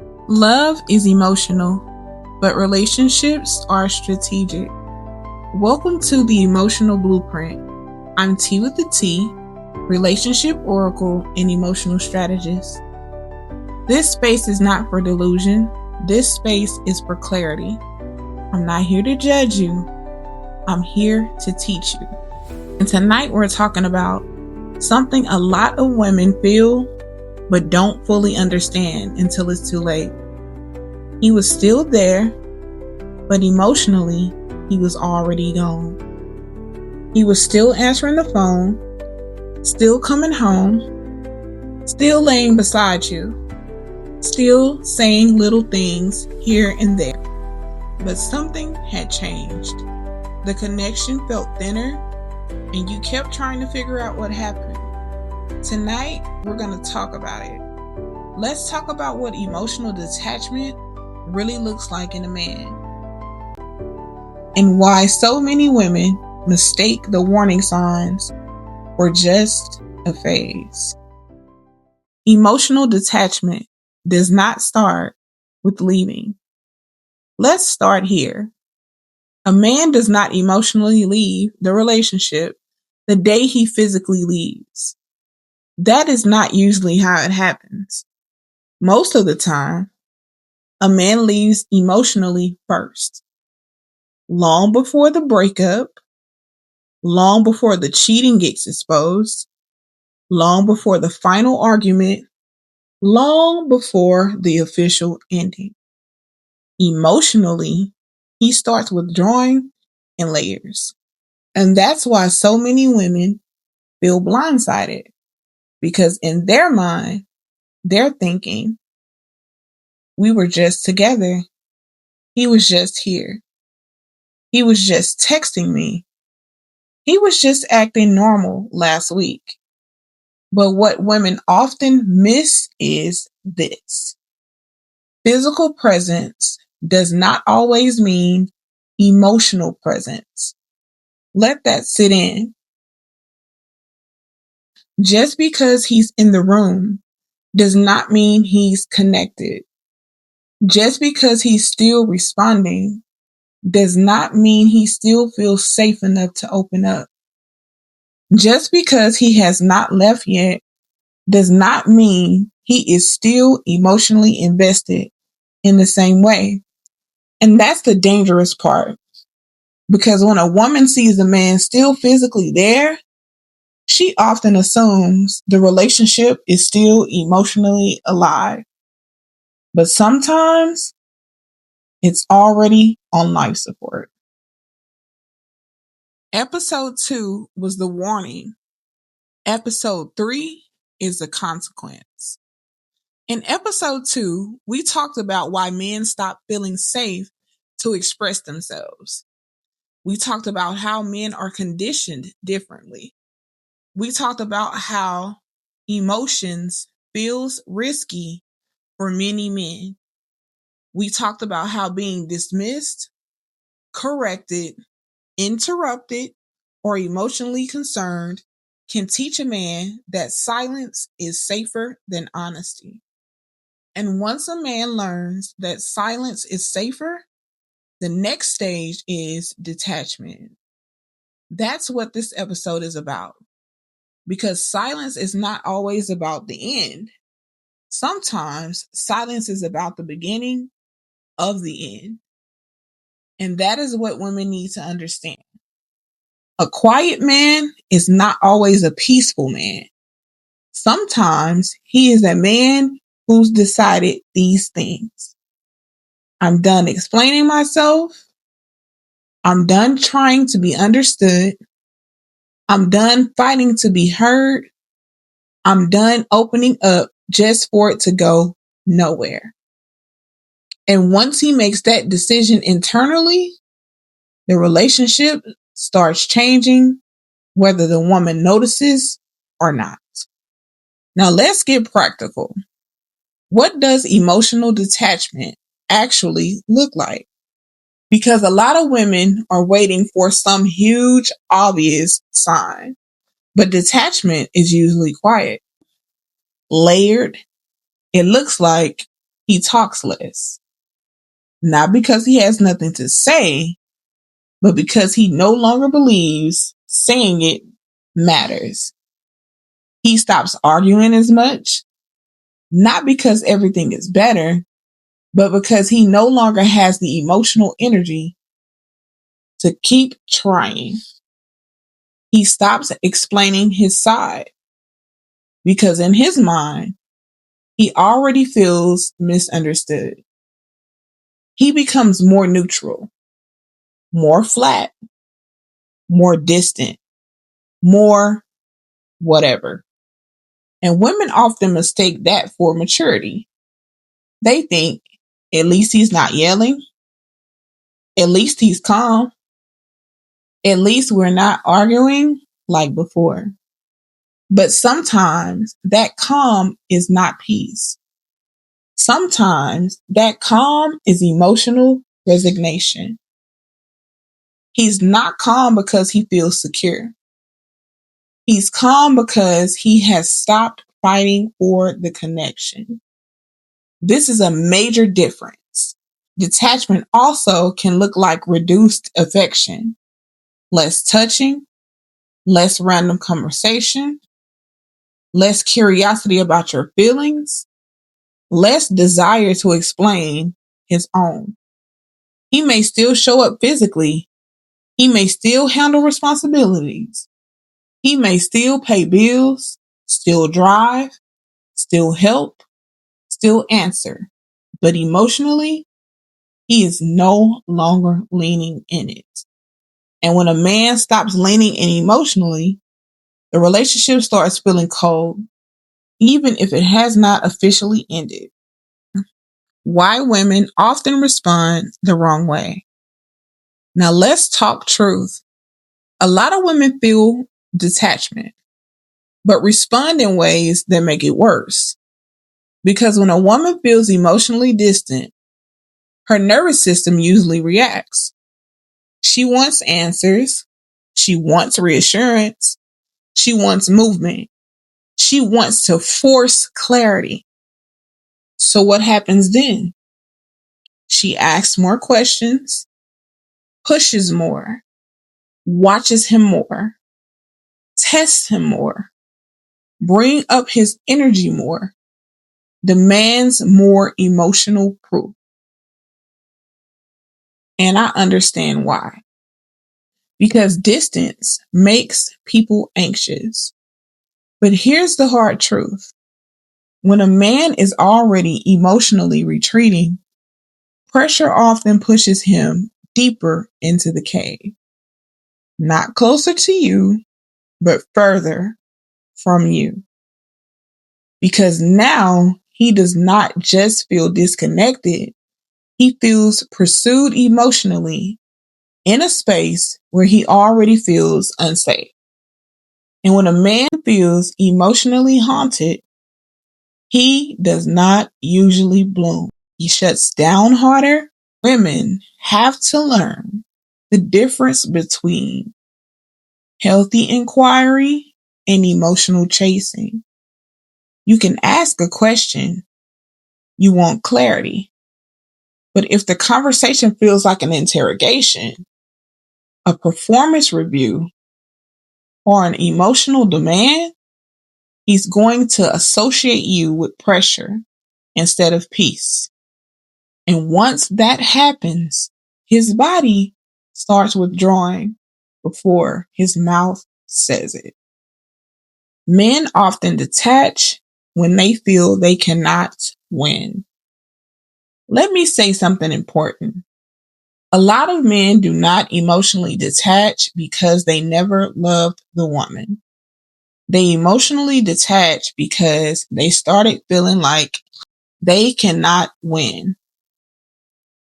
Love is emotional, but relationships are strategic. Welcome to the Emotional Blueprint. I'm T with the T, relationship oracle and emotional strategist. This space is not for delusion. This space is for clarity. I'm not here to judge you. I'm here to teach you. And tonight we're talking about something a lot of women feel but don't fully understand until it's too late. He was still there, but emotionally, he was already gone. He was still answering the phone, still coming home, still laying beside you, still saying little things here and there. But something had changed. The connection felt thinner, and you kept trying to figure out what happened. Tonight, we're going to talk about it. Let's talk about what emotional detachment really looks like in a man, and why so many women mistake the warning signs for just a phase. Emotional detachment does not start with leaving. Let's start here. A man does not emotionally leave the relationship the day he physically leaves. That is not usually how it happens. Most of the time, a man leaves emotionally first. Long before the breakup, long before the cheating gets exposed, long before the final argument, long before the official ending. Emotionally, he starts withdrawing in layers. And that's why so many women feel blindsided, because in their mind, they're thinking, we were just together. He was just here. He was just texting me. He was just acting normal last week. But what women often miss is this. Physical presence does not always mean emotional presence. Let that sit in. Just because he's in the room does not mean he's connected. Just because he's still responding does not mean he still feels safe enough to open up. Just because he has not left yet does not mean he is still emotionally invested in the same way. And that's the dangerous part. Because when a woman sees a man still physically there, she often assumes the relationship is still emotionally alive. But sometimes it's already on life support. Episode 2 was the warning. Episode 3 is the consequence. In episode 2, we talked about why men stop feeling safe to express themselves. We talked about how men are conditioned differently. We talked about how emotions feels risky for many men. We talked about how being dismissed, corrected, interrupted, or emotionally concerned can teach a man that silence is safer than honesty. And once a man learns that silence is safer, the next stage is detachment. That's what this episode is about. Because silence is not always about the end. Sometimes silence is about the beginning of the end. And that is what women need to understand. A quiet man is not always a peaceful man. Sometimes he is a man who's decided these things. I'm done explaining myself. I'm done trying to be understood. I'm done fighting to be heard. I'm done opening up just for it to go nowhere. And once he makes that decision internally, the relationship starts changing, whether the woman notices or not. Now let's get practical. What does emotional detachment actually look like? Because a lot of women are waiting for some huge, obvious sign. But detachment is usually quiet, layered. It looks like He talks less. Not because he has nothing to say, but because he no longer believes saying it matters. He stops arguing as much, not because everything is better, but because he no longer has the emotional energy to keep trying. He stops explaining his side because in his mind, he already feels misunderstood. He becomes more neutral, more flat, more distant, more whatever. And women often mistake that for maturity. They think, at least he's not yelling. At least he's calm. At least we're not arguing like before. But sometimes that calm is not peace. Sometimes that calm is emotional resignation. He's not calm because he feels secure. He's calm because he has stopped fighting for the connection. This is a major difference. Detachment also can look like reduced affection, less touching, less random conversation, less curiosity about your feelings, less desire to explain his own. He may still show up physically. He may still handle responsibilities. He may still pay bills, still drive, still help, still answer. But emotionally, he is no longer leaning in it. And when a man stops leaning in emotionally, the relationship starts feeling cold, even if it has not officially ended. Why women often respond the wrong way. Now let's talk truth. A lot of women feel detachment, but respond in ways that make it worse. Because when a woman feels emotionally distant, her nervous system usually reacts. She wants answers. She wants reassurance. She wants movement. She wants to force clarity. So what happens then? She asks more questions, pushes more, watches him more, tests him more, bring up his energy more, demands more emotional proof. And I understand why. Because distance makes people anxious. But here's the hard truth. When a man is already emotionally retreating, pressure often pushes him deeper into the cave. Not closer to you, but further from you. Because now he does not just feel disconnected, he feels pursued emotionally in a space where he already feels unsafe. And when a man feels emotionally haunted, he does not usually bloom. He shuts down harder. Women have to learn the difference between healthy inquiry and emotional chasing. You can ask a question. You want clarity. But if the conversation feels like an interrogation, a performance review, or an emotional demand, he's going to associate you with pressure instead of peace. And once that happens, his body starts withdrawing before his mouth says it. Men often detach when they feel they cannot win. Let me say something important. A lot of men do not emotionally detach because they never loved the woman. They emotionally detach because they started feeling like they cannot win.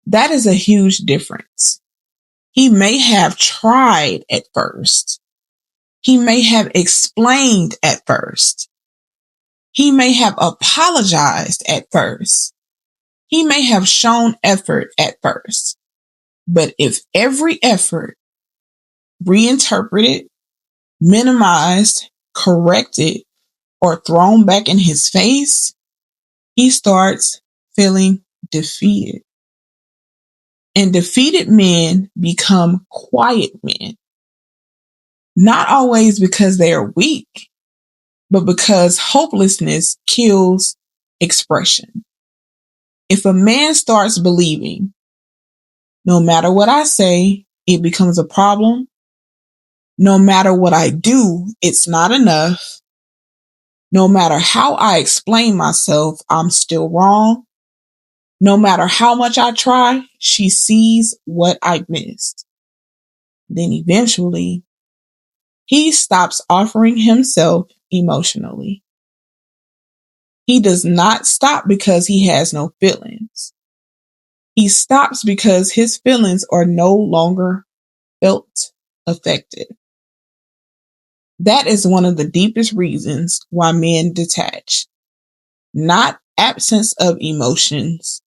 That is a huge difference. He may have tried at first. He may have explained at first. He may have apologized at first. He may have shown effort at first. But if every effort reinterpreted, minimized, corrected, or thrown back in his face, he starts feeling defeated. And defeated men become quiet men. Not always because they are weak, but because hopelessness kills expression. If a man starts believing, no matter what I say, it becomes a problem. No matter what I do, it's not enough. No matter how I explain myself, I'm still wrong. No matter how much I try, she sees what I missed. Then eventually, he stops offering himself emotionally. He does not stop because he has no feelings. He stops because his feelings are no longer felt affected. That is one of the deepest reasons why men detach. Not absence of emotions,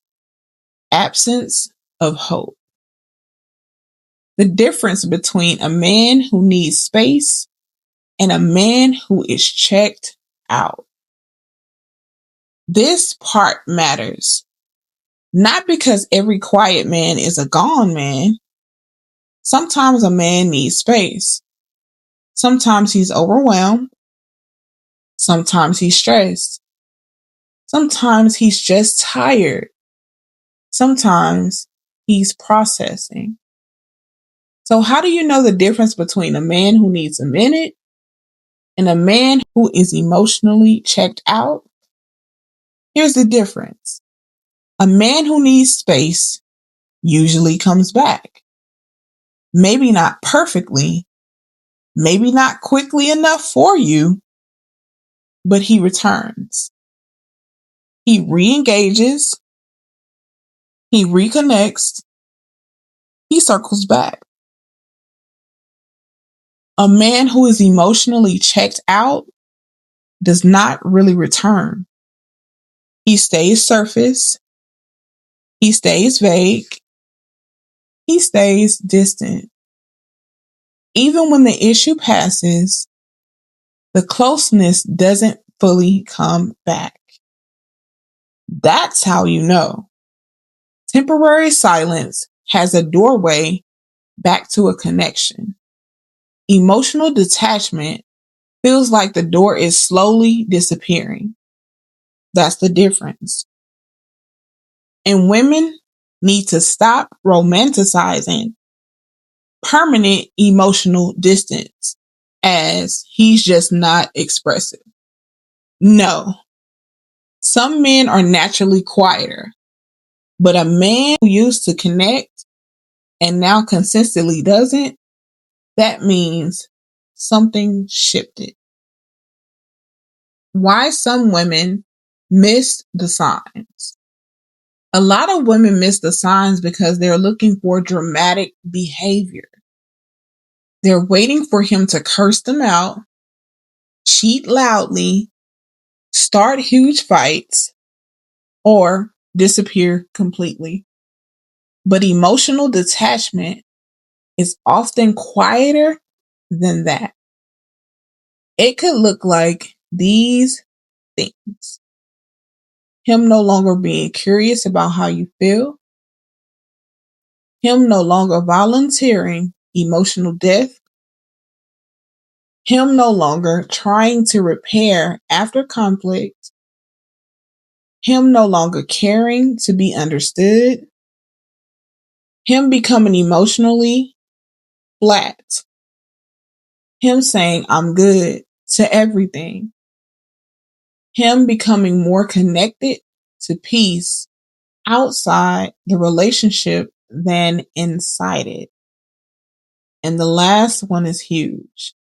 absence of hope. The difference between a man who needs space and a man who is checked out. This part matters. Not because every quiet man is a gone man. Sometimes a man needs space. Sometimes he's overwhelmed. Sometimes he's stressed. Sometimes he's just tired. Sometimes he's processing. So how do you know the difference between a man who needs a minute and a man who is emotionally checked out? Here's the difference. A man who needs space usually comes back. Maybe not perfectly, maybe not quickly enough for you, but he returns. He re-engages, he reconnects, he circles back. A man who is emotionally checked out does not really return. He stays surface, he stays vague, he stays distant. Even when the issue passes, the closeness doesn't fully come back. That's how you know. Temporary silence has a doorway back to a connection. Emotional detachment feels like the door is slowly disappearing. That's the difference. And women need to stop romanticizing permanent emotional distance as he's just not expressive. No, some men are naturally quieter, but a man who used to connect and now consistently doesn't, that means something shifted. Why some women miss the signs. A lot of women miss the signs because they're looking for dramatic behavior. They're waiting for him to curse them out, cheat loudly, start huge fights, or disappear completely. But emotional detachment is often quieter than that. It could look like these things. Him no longer being curious about how you feel. Him no longer volunteering emotional depth. Him no longer trying to repair after conflict. Him no longer caring to be understood. Him becoming emotionally flat. Him saying, I'm good to everything. Him becoming more connected to peace outside the relationship than inside it. And the last one is huge.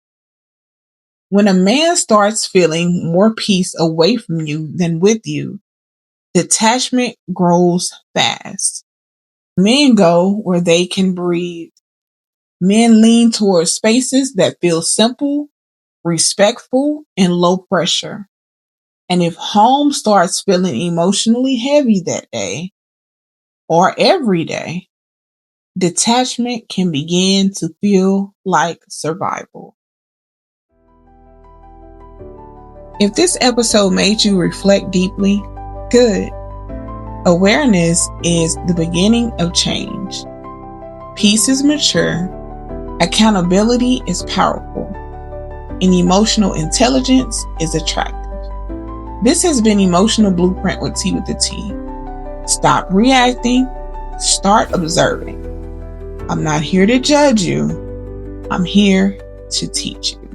When a man starts feeling more peace away from you than with you, detachment grows fast. Men go where they can breathe. Men lean towards spaces that feel simple, respectful, and low pressure. And if home starts feeling emotionally heavy that day, or every day, detachment can begin to feel like survival. If this episode made you reflect deeply, good. Awareness is the beginning of change. Peace is mature. Accountability is powerful. And emotional intelligence is attractive. This has been Emotional Blueprint with Tea with the T. Stop reacting. Start observing. I'm not here to judge you. I'm here to teach you.